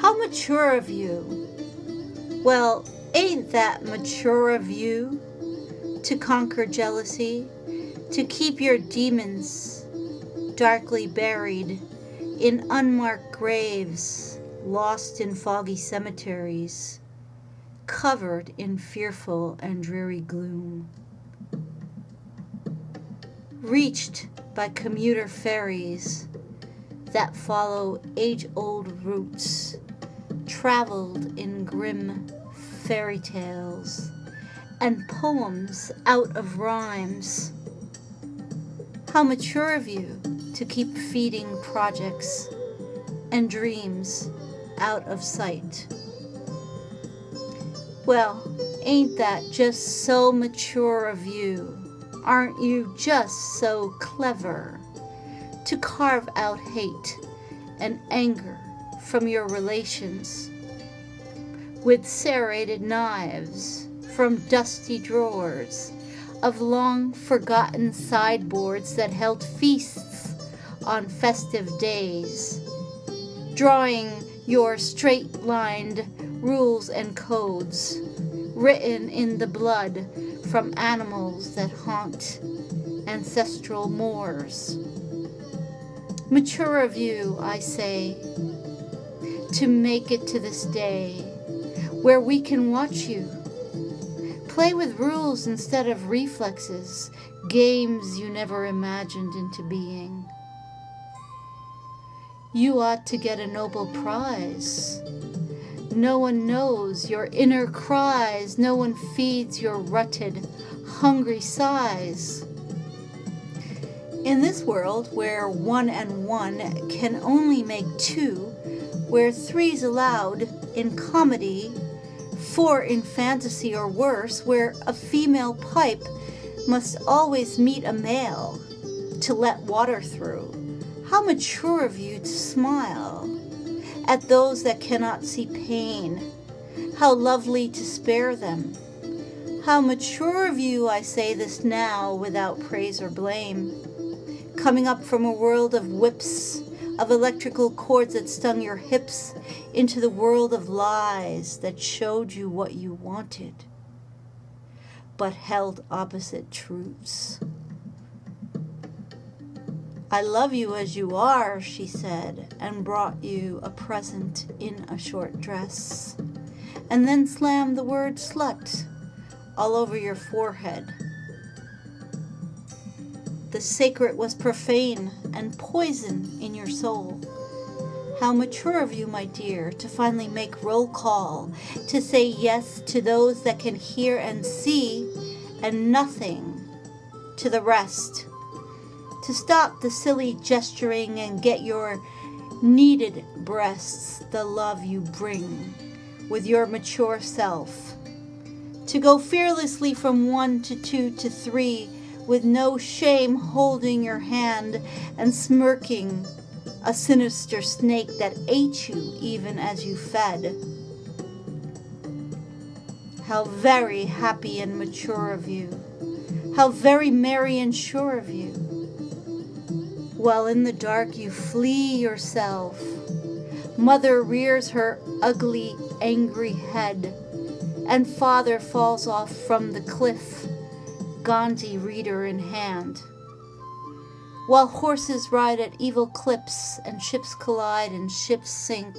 How mature of you. Well, ain't that mature of you to conquer jealousy, to keep your demons darkly buried in unmarked graves, lost in foggy cemeteries, covered in fearful and dreary gloom, reached by commuter ferries that follow age-old routes, traveled in grim fairy tales and poems out of rhymes. How mature of you to keep feeding projects and dreams out of sight. Well, ain't that just so mature of you? Aren't you just so clever to carve out hate and anger from your relations with serrated knives from dusty drawers of long forgotten sideboards that held feasts on festive days, drawing your straight-lined rules and codes written in the blood from animals that haunt ancestral moors. Mature of you, I say, to make it to this day where we can watch you play with rules instead of reflexes, games you never imagined into being. You ought to get a Nobel Prize. No one knows your inner cries. No one feeds your rutted, hungry sighs. In this world where 1 and 1 can only make 2, where 3's allowed in comedy, 4 in fantasy or worse, where a female pipe must always meet a male to let water through, how mature of you to smile at those that cannot see pain. How lovely to spare them. How mature of you, I say this now without praise or blame. Coming up from a world of whips, of electrical cords that stung your hips, into the world of lies that showed you what you wanted, but held opposite truths. I love you as you are, she said, and brought you a present in a short dress, and then slammed the word slut all over your forehead. The sacred was profane and poison in your soul. How mature of you, my dear, to finally make roll call, to say yes to those that can hear and see, and nothing to the rest. To stop the silly gesturing and get your needed breasts the love you bring with your mature self. To go fearlessly from 1 to 2 to 3 with no shame, holding your hand and smirking, a sinister snake that ate you even as you fed. How very happy and mature of you. How very merry and sure of you. While in the dark you flee yourself, mother rears her ugly, angry head, and father falls off from the cliff, Gandhi reader in hand. While horses ride at evil clips and ships collide and ships sink.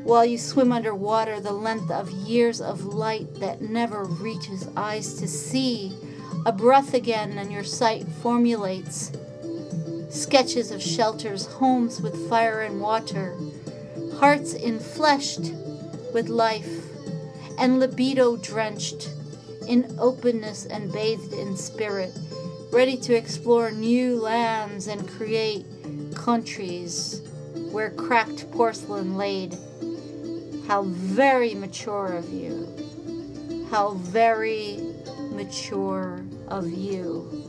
While you swim underwater the length of years of light that never reaches eyes to see. A breath again and your sight formulates sketches of shelters, homes with fire and water, hearts enfleshed with life, and libido drenched in openness and bathed in spirit, ready to explore new lands and create countries where cracked porcelain laid. How very mature of you. How very mature of you.